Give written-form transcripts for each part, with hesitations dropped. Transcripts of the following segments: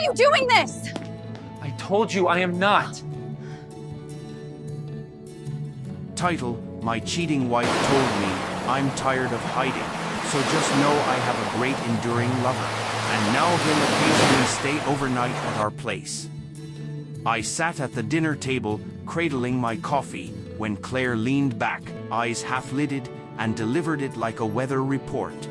you doing this? I told you I am not. Title: My cheating wife told me I'm tired of hiding, so just know I have a great enduring lover, and now he'll occasionally stay overnight at our place. I sat at the dinner table, cradling my coffee, when Claire leaned back, eyes half-lidded, and delivered it like a weather report.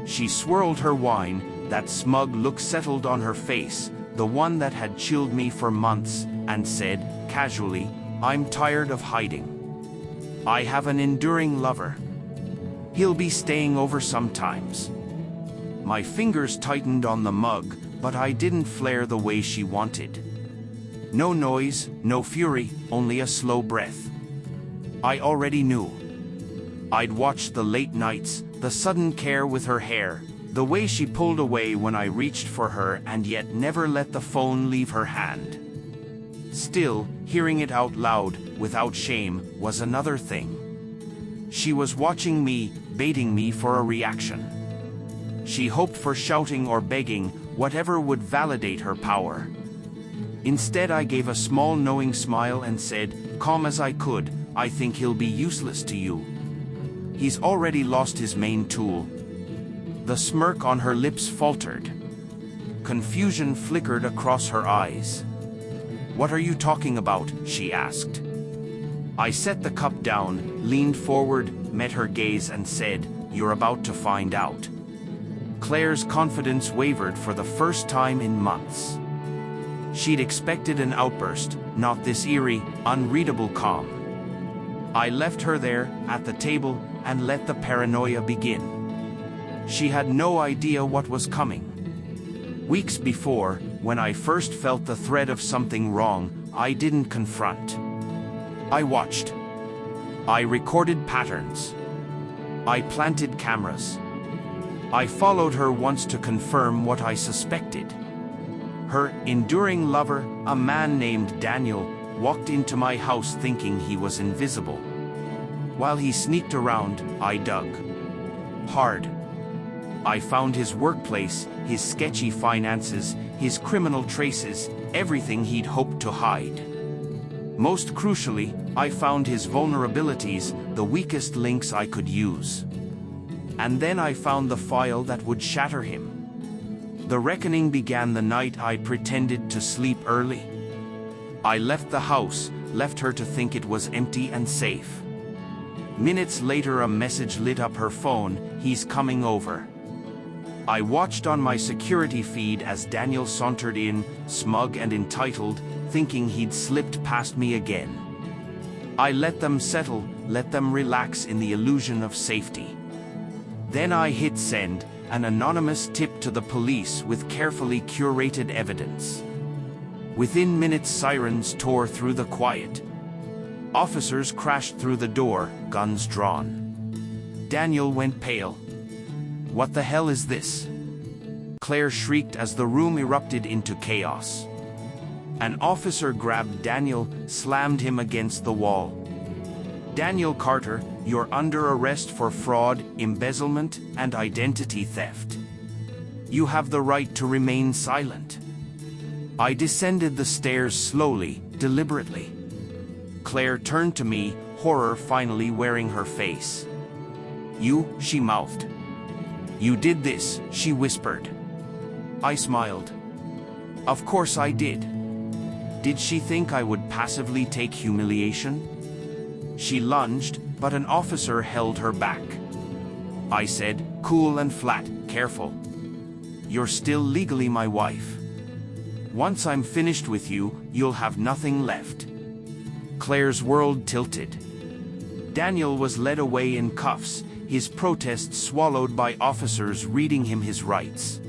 She swirled her wine, that smug look settled on her face, the one that had chilled me for months, and said, casually, I'm tired of hiding. I have an enduring lover. He'll be staying over sometimes. My fingers tightened on the mug, but I didn't flare the way she wanted. No noise, no fury, only a slow breath. I already knew. I'd watched the late nights, the sudden care with her hair, the way she pulled away when I reached for her and yet never let the phone leave her hand. Still, hearing it out loud, without shame, was another thing. She was watching me, baiting me for a reaction. She hoped for shouting or begging, whatever would validate her power. Instead, I gave a small knowing smile and said, calm as I could, I think he'll be useless to you. He's already lost his main tool. The smirk on her lips faltered. Confusion flickered across her eyes. What are you talking about? She asked. I set the cup down, leaned forward, met her gaze and said, you're about to find out. Claire's confidence wavered for the first time in months. She'd expected an outburst, not this eerie, unreadable calm. I left her there, at the table, and let the paranoia begin. She had no idea what was coming. Weeks before, when I first felt the thread of something wrong, I didn't confront. I watched. I recorded patterns. I planted cameras. I followed her once to confirm what I suspected. Her enduring lover, a man named Daniel, walked into my house thinking he was invisible. While he sneaked around, I dug hard. I found his workplace, his sketchy finances, his criminal traces, everything he'd hoped to hide. Most crucially, I found his vulnerabilities, the weakest links I could use. And then I found the file that would shatter him. The reckoning began the night I pretended to sleep early. I left the house, left her to think it was empty and safe. Minutes later, a message lit up her phone, he's coming over. I watched on my security feed as Daniel sauntered in, smug and entitled, thinking he'd slipped past me again. I let them settle, let them relax in the illusion of safety. Then I hit send, an anonymous tip to the police with carefully curated evidence. Within minutes, sirens tore through the quiet. Officers crashed through the door, guns drawn. Daniel went pale. What the hell is this? Claire shrieked as the room erupted into chaos. An officer grabbed Daniel, slammed him against the wall. Daniel Carter, you're under arrest for fraud, embezzlement, and identity theft. You have the right to remain silent. I descended the stairs slowly, deliberately. Claire turned to me, horror finally wearing her face. You, she mouthed. You did this, she whispered. I smiled. Of course I did. Did she think I would passively take humiliation? She lunged, but an officer held her back. I said, cool and flat, careful. You're still legally my wife. Once I'm finished with you, you'll have nothing left. Claire's world tilted. Daniel was led away in cuffs, his protest swallowed by officers reading him his rights.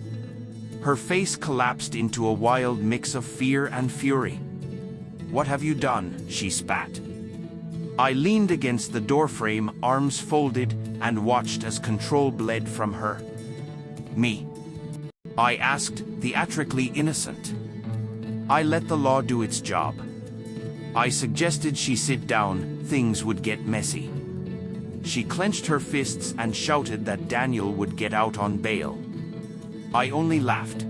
Her face collapsed into a wild mix of fear and fury. What have you done? She spat. I leaned against the doorframe, arms folded, and watched as control bled from her. Me? I asked, theatrically innocent. I let the law do its job. I suggested she sit down, things would get messy. She clenched her fists and shouted that Daniel would get out on bail. I only laughed.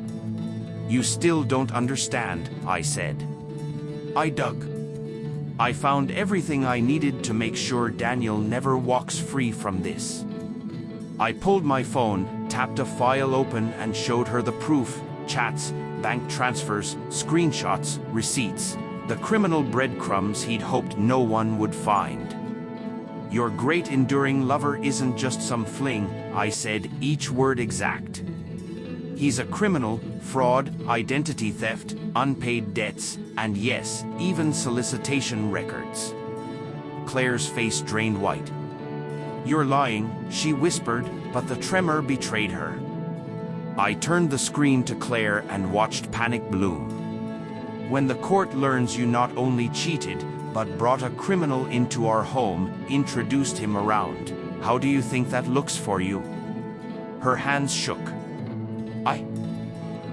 You still don't understand, I said. I dug. I found everything I needed to make sure Daniel never walks free from this. I pulled my phone, tapped a file open and showed her the proof, chats, bank transfers, screenshots, receipts, the criminal breadcrumbs he'd hoped no one would find. Your great enduring lover isn't just some fling, I said, each word exact. He's a criminal, fraud, identity theft, unpaid debts, and yes, even solicitation records. Claire's face drained white. You're lying, she whispered, but the tremor betrayed her. I turned the screen to Claire and watched panic bloom. When the court learns you not only cheated, but brought a criminal into our home, introduced him around, how do you think that looks for you? Her hands shook.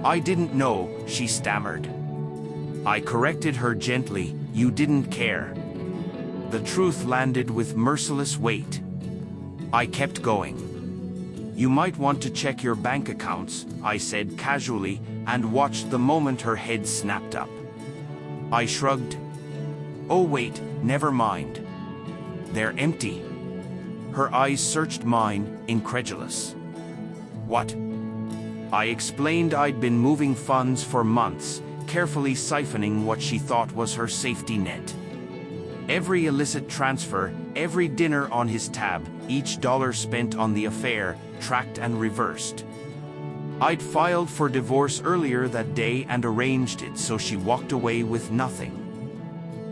I didn't know, she stammered. I corrected her gently, you didn't care. The truth landed with merciless weight. I kept going. You might want to check your bank accounts, I said casually, and watched the moment her head snapped up. I shrugged. Oh wait, never mind. They're empty. Her eyes searched mine, incredulous. What? I explained I'd been moving funds for months, carefully siphoning what she thought was her safety net. Every illicit transfer, every dinner on his tab, each dollar spent on the affair, tracked and reversed. I'd filed for divorce earlier that day and arranged it so she walked away with nothing.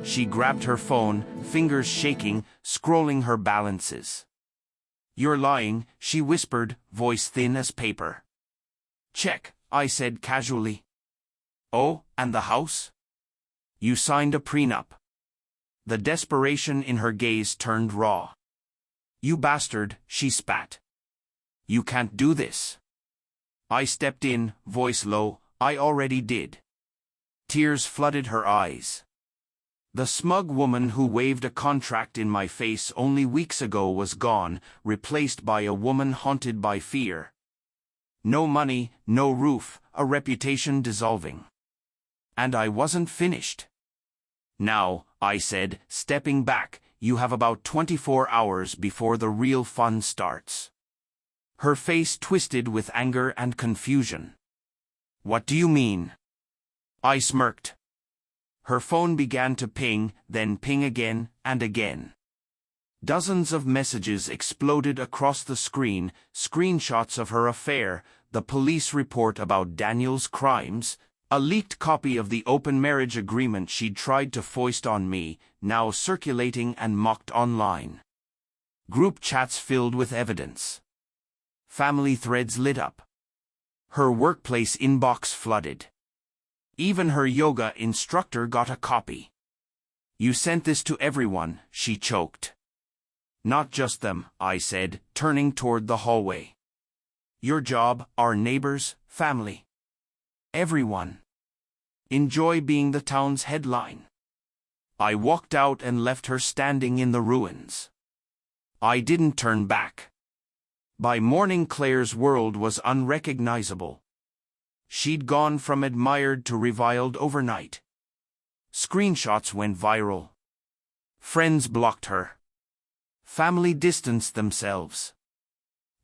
She grabbed her phone, fingers shaking, scrolling her balances. You're lying, she whispered, voice thin as paper. Check, I said casually. Oh, and the house? You signed a prenup. The desperation in her gaze turned raw. You bastard, she spat. You can't do this. I stepped in, voice low, I already did. Tears flooded her eyes. The smug woman who waved a contract in my face only weeks ago was gone, replaced by a woman haunted by fear. No money, no roof, a reputation dissolving. And I wasn't finished. Now, I said, stepping back, you have about 24 hours before the real fun starts. Her face twisted with anger and confusion. What do you mean? I smirked. Her phone began to ping, then ping again and again. Dozens of messages exploded across the screen, screenshots of her affair, the police report about Daniel's crimes, a leaked copy of the open marriage agreement she'd tried to foist on me, now circulating and mocked online. Group chats filled with evidence. Family threads lit up. Her workplace inbox flooded. Even her yoga instructor got a copy. You sent this to everyone, she choked. Not just them, I said, turning toward the hallway. Your job, our neighbors, family. Everyone. Enjoy being the town's headline. I walked out and left her standing in the ruins. I didn't turn back. By morning Claire's world was unrecognizable. She'd gone from admired to reviled overnight. Screenshots went viral. Friends blocked her. Family distanced themselves.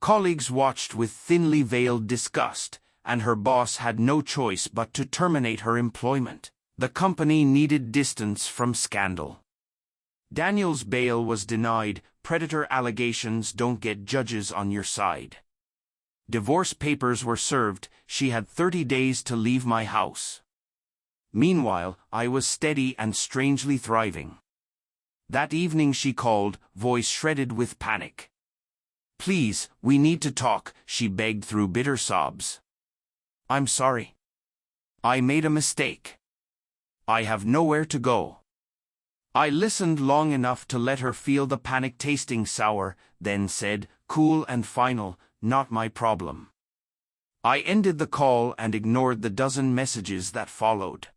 Colleagues watched with thinly veiled disgust, and her boss had no choice but to terminate her employment. The company needed distance from scandal. Daniel's bail was denied. Predator allegations don't get judges on your side. Divorce papers were served. She had 30 days to leave my house. Meanwhile, I was steady and strangely thriving. That evening she called, voice shredded with panic. Please, we need to talk, she begged through bitter sobs. I'm sorry. I made a mistake. I have nowhere to go. I listened long enough to let her feel the panic tasting sour, then said, cool and final, not my problem. I ended the call and ignored the dozen messages that followed.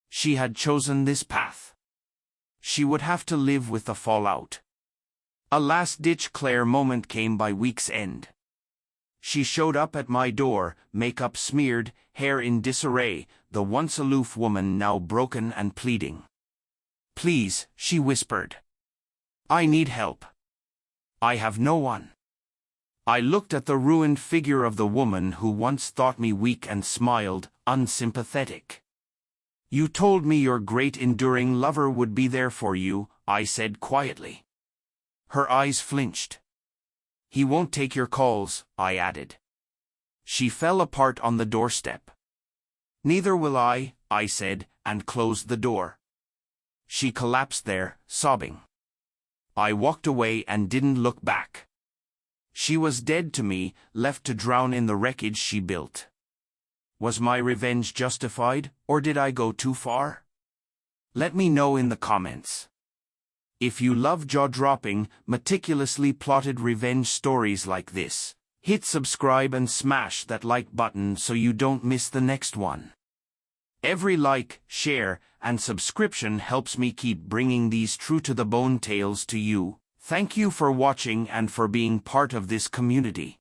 She had chosen this path. She would have to live with the fallout. A last-ditch Claire moment came by week's end. She showed up at my door, makeup smeared, hair in disarray, the once aloof woman now broken and pleading. "Please," she whispered. "I need help. I have no one." I looked at the ruined figure of the woman who once thought me weak and smiled, unsympathetic. "You told me your great enduring lover would be there for you," I said quietly. Her eyes flinched. "He won't take your calls," I added. She fell apart on the doorstep. "Neither will I," said, and closed the door. She collapsed there, sobbing. I walked away and didn't look back. She was dead to me, left to drown in the wreckage she built. Was my revenge justified, or did I go too far? Let me know in the comments. If you love jaw-dropping, meticulously plotted revenge stories like this, hit subscribe and smash that like button so you don't miss the next one. Every like, share, and subscription helps me keep bringing these true-to-the-bone tales to you. Thank you for watching and for being part of this community.